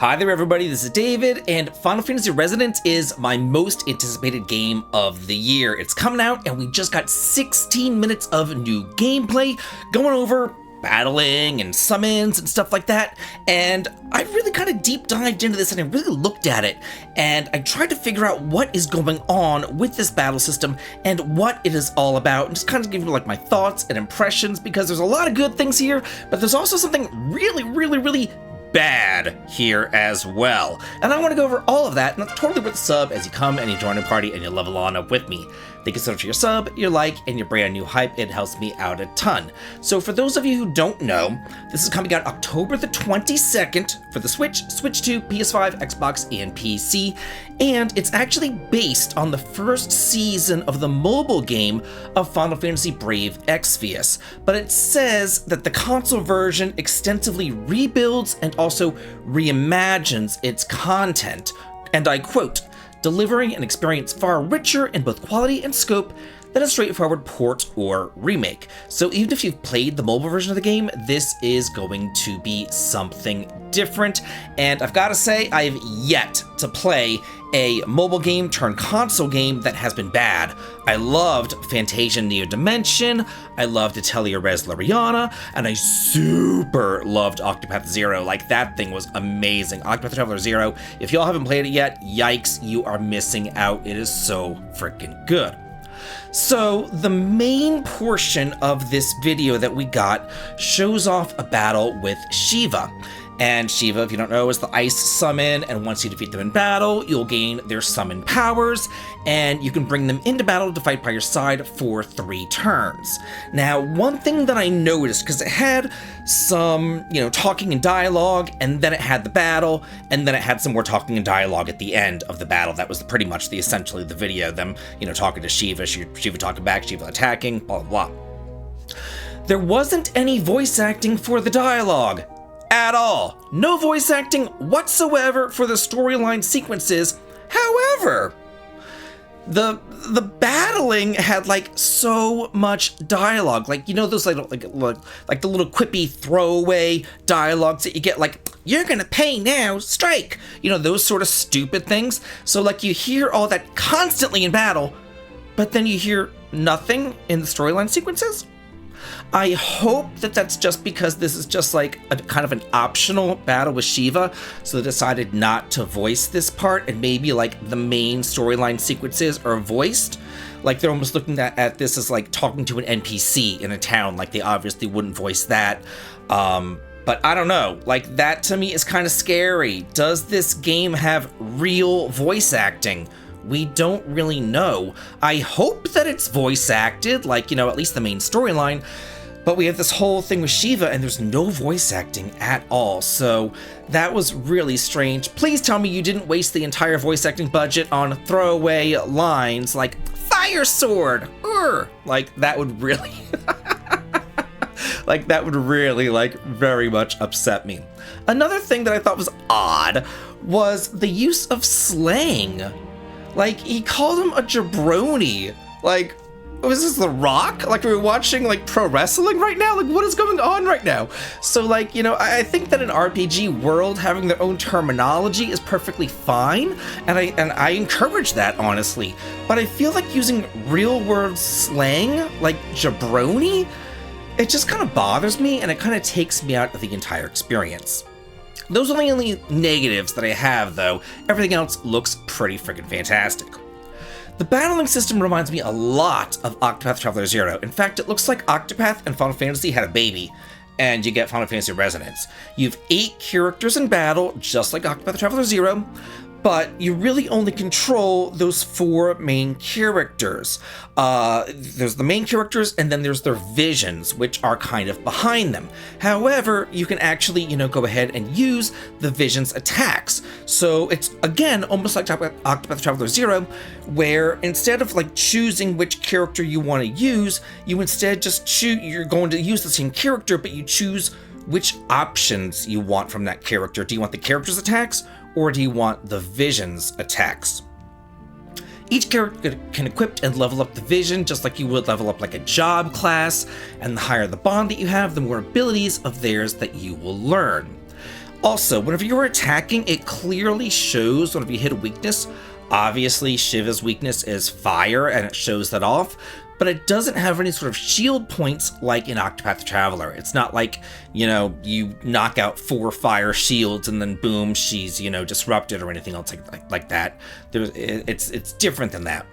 Hi there everybody, this is David, and Final Fantasy Resonance is my most anticipated game of the year. It's coming out, and we just got 16 minutes of new gameplay, going over battling and summons and stuff like that, and I really kind of deep dived into this and I really looked at it, and I tried to figure out what is going on with this battle system and what it is all about, and just kind of give you like my thoughts and impressions, because there's a lot of good things here, but there's also something really bad here as well. And I want to go over all of that, and that's totally worth the sub as you come and you join a party and you level on up with me. Thank you so much for your sub, your like, and your brand new hype. It helps me out a ton. So for those of you who don't know, this is coming out October the 22nd for the Switch, Switch 2, PS5, Xbox, and PC. And it's actually based on the first season of the mobile game of Final Fantasy Brave Exvius. But it says that the console version extensively rebuilds and also reimagines its content. And I quote, delivering an experience far richer in both quality and scope than a straightforward port or remake. So even if you've played the mobile version of the game, this is going to be something different. And I've got to say, I've yet to play a mobile game turned console game that has been bad. I loved Fantasia Neo Dimension, I loved Atelier Res Lariana, and I super loved Octopath Zero. Like, that thing was amazing. Octopath Traveler Zero, if y'all haven't played it yet, yikes, you are missing out. It is so freaking good. So the main portion of this video that we got shows off a battle with Shiva. And Shiva, if you don't know, is the ice summon, and once you defeat them in battle, you'll gain their summon powers, and you can bring them into battle to fight by your side for 3 turns. Now, one thing that I noticed, because it had some, talking and dialogue, and then it had the battle, and then it had some more talking and dialogue at the end of the battle. That was pretty much essentially the video, them, talking to Shiva, Shiva talking back, Shiva attacking, blah, blah, blah. There wasn't any voice acting for the dialogue. At all. No voice acting whatsoever for the storyline sequences. However, the battling had so much dialogue. Those like the little quippy throwaway dialogues that you get, you're gonna pay now, strike. Those sort of stupid things. So you hear all that constantly in battle, but then you hear nothing in the storyline sequences. I hope that that's just because this is just a kind of an optional battle with Shiva, so they decided not to voice this part, and maybe the main storyline sequences are voiced. They're almost looking at this as talking to an NPC in a town, they obviously wouldn't voice that. But I don't know, that to me is kind of scary. Does this game have real voice acting? We don't really know. I hope that it's voice acted, at least the main storyline, but we have this whole thing with Shiva and there's no voice acting at all, so that was really strange. Please tell me you didn't waste the entire voice acting budget on throwaway lines like, fire sword, that would really, that would really, very much upset me. Another thing that I thought was odd was the use of slang. He called him a jabroni. Was this The Rock? Are we watching, pro wrestling right now? What is going on right now? So, I think that an RPG world having their own terminology is perfectly fine, and I encourage that, honestly. But I feel using real-world slang, like jabroni, it just kind of bothers me, and it kind of takes me out of the entire experience. Those are the only negatives that I have, though. Everything else looks pretty freaking fantastic. The battling system reminds me a lot of Octopath Traveler Zero. In fact, it looks like Octopath and Final Fantasy had a baby, and you get Final Fantasy Resonance. You have 8 characters in battle, just like Octopath Traveler Zero, but you really only control those 4 main characters. There's the main characters, and then there's their visions, which are kind of behind them. However, you can actually, go ahead and use the visions attacks. So it's, again, almost like Octopath Traveler Zero, where instead of choosing which character you want to use, you instead just you're going to use the same character, but you choose which options you want from that character. Do you want the character's attacks, or do you want the vision's attacks? Each character can equip and level up the vision just like you would level up a job class, and the higher the bond that you have, the more abilities of theirs that you will learn. Also, whenever you're attacking, it clearly shows whenever you hit a weakness. Obviously, Shiva's weakness is fire, and it shows that off, but it doesn't have any sort of shield points like in Octopath Traveler. It's not like, you knock out 4 fire shields and then boom, she's, disrupted or anything else like that. It's different than that.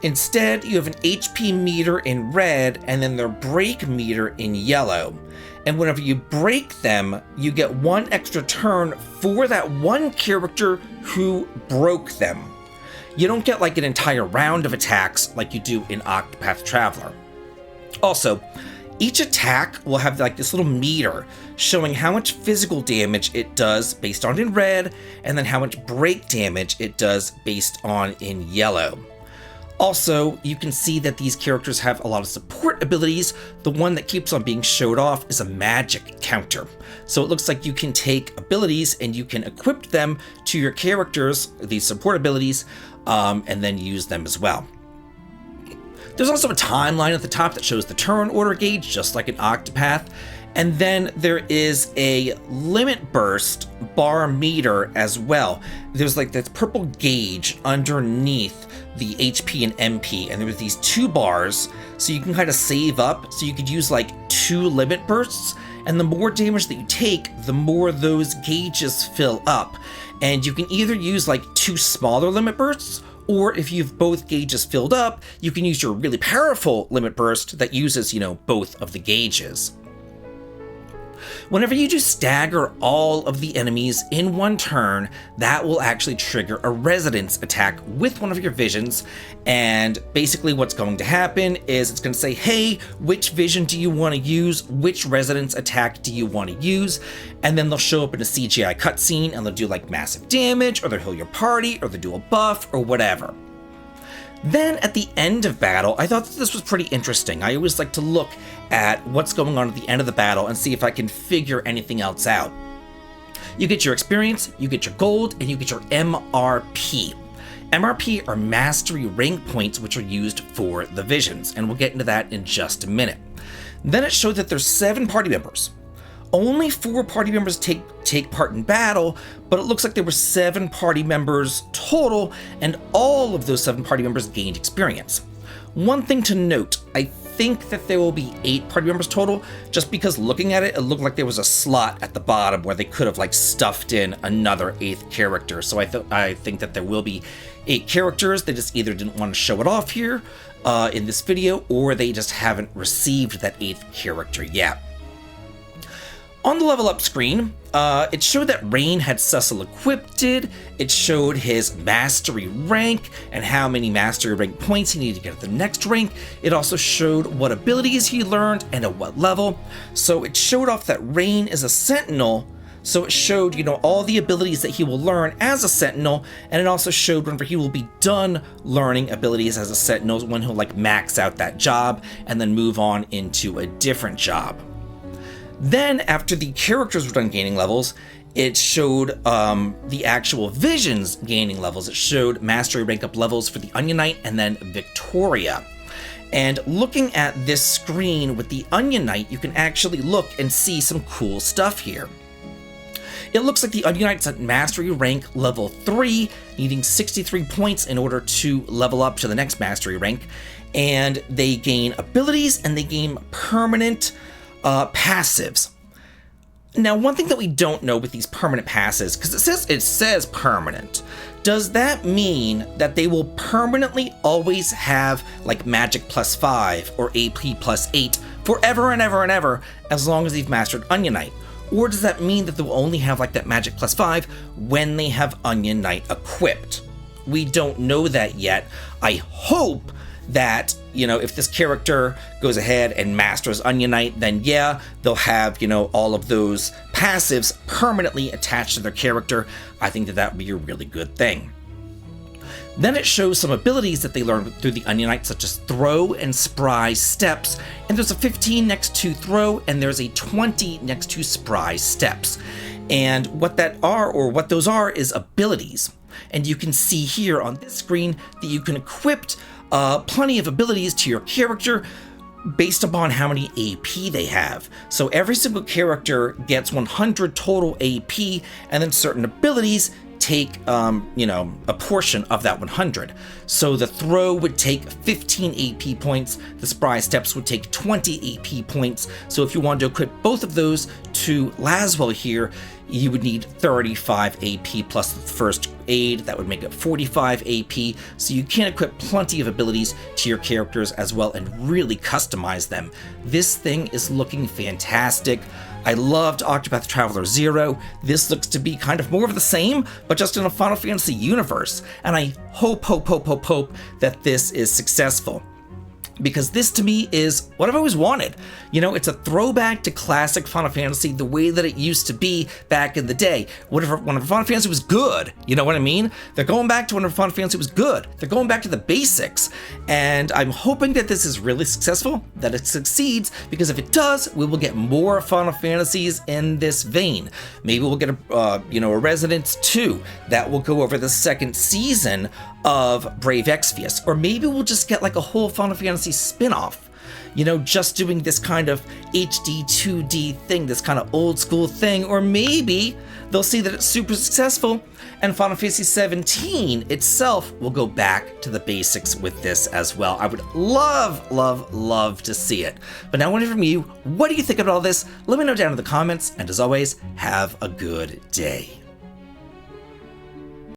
Instead, you have an HP meter in red and then their break meter in yellow. And whenever you break them, you get 1 extra turn for that one character who broke them. You don't get like an entire round of attacks like you do in Octopath Traveler. Also, each attack will have like this little meter showing how much physical damage it does based on in red, and then how much break damage it does based on in yellow. Also, you can see that these characters have a lot of support abilities. The one that keeps on being showed off is a magic counter. So it looks like you can take abilities and you can equip them to your characters, these support abilities, and then use them as well. There's also a timeline at the top that shows the turn order gauge, just like in Octopath. And then there is a limit burst bar meter as well. There's like this purple gauge underneath the HP and MP, and there was these 2 bars, so you can kind of save up, so you could use like 2 limit bursts, and the more damage that you take, the more those gauges fill up. And you can either use like 2 smaller limit bursts, or if you've both gauges filled up, you can use your really powerful limit burst that uses, both of the gauges. Whenever you do stagger all of the enemies in one turn, that will actually trigger a resonance attack with one of your visions. And basically what's going to happen is it's going to say, hey, which vision do you want to use? Which resonance attack do you want to use? And then they'll show up in a CGI cutscene and they'll do like massive damage, or they'll heal your party, or they'll do a buff, or whatever. Then at the end of battle, I thought that this was pretty interesting. I always like to look at what's going on at the end of the battle and see if I can figure anything else out. You get your experience, you get your gold, and you get your MRP. MRP are mastery rank points, which are used for the visions, and we'll get into that in just a minute. Then it showed that there's 7 party members. Only 4 party members take part in battle, but it looks like there were 7 party members total, and all of those 7 party members gained experience. One thing to note, I think that there will be 8 party members total, just because looking at it, it looked like there was a slot at the bottom where they could have like stuffed in another 8th character. So I think that there will be 8 characters. They just either didn't want to show it off here in this video, or they just haven't received that 8th character yet. On the level up screen, it showed that Rain had Cecil equipped. It showed his mastery rank and how many mastery rank points he needed to get at the next rank. It also showed what abilities he learned and at what level. So it showed off that Rain is a sentinel. So it showed, all the abilities that he will learn as a sentinel, and it also showed whenever he will be done learning abilities as a sentinel, when he'll like max out that job and then move on into a different job. Then, after the characters were done gaining levels, it showed the actual visions gaining levels. It showed mastery rank up levels for the Onion Knight and then Victoria. And looking at this screen with the Onion Knight, you can actually look and see some cool stuff here. It looks like the Onion Knight's at mastery rank level 3, needing 63 points in order to level up to the next mastery rank. And they gain abilities and they gain permanent passives. Now, one thing that we don't know with these permanent passives, because it says permanent, does that mean that they will permanently always have like magic +5 or AP +8 forever and ever and ever, as long as they've mastered Onion Knight? Or does that mean that they'll only have like that magic +5 when they have Onion Knight equipped? We don't know that yet. I hope that, if this character goes ahead and masters Onion Knight, then yeah, they'll have, all of those passives permanently attached to their character. I think that would be a really good thing. Then it shows some abilities that they learned through the Onion Knight, such as throw and spry steps. And there's a 15 next to throw, and there's a 20 next to spry steps. And what those are is abilities. And you can see here on this screen that you can equip plenty of abilities to your character based upon how many AP they have. So every single character gets 100 total AP, and then certain abilities take, a portion of that 100. So the throw would take 15 AP points, the spry steps would take 20 AP points. So if you wanted to equip both of those to Laswell here, you would need 35 AP plus the first aid. That would make it 45 AP. So you can equip plenty of abilities to your characters as well and really customize them. This thing is looking fantastic. I loved Octopath Traveler 0. This looks to be kind of more of the same, but just in a Final Fantasy universe. And I hope that this is successful, because this to me is what I've always wanted. It's a throwback to classic Final Fantasy the way that it used to be back in the day. Whenever Final Fantasy was good, you know what I mean? They're going back to whenever Final Fantasy was good. They're going back to the basics. And I'm hoping that this is really successful, that it succeeds, because if it does, we will get more Final Fantasies in this vein. Maybe we'll get a Resonance 2 that will go over the second season of Brave Exvius. Or maybe we'll just get like a whole Final Fantasy spin-off, just doing this kind of HD 2D thing, this kind of old school thing. Or maybe they'll see that it's super successful and Final Fantasy 17 itself will go back to the basics with this as well. I would love to see it. But now I want to hear from you. What do you think about all this? Let me know down in the comments, and as always, have a good day.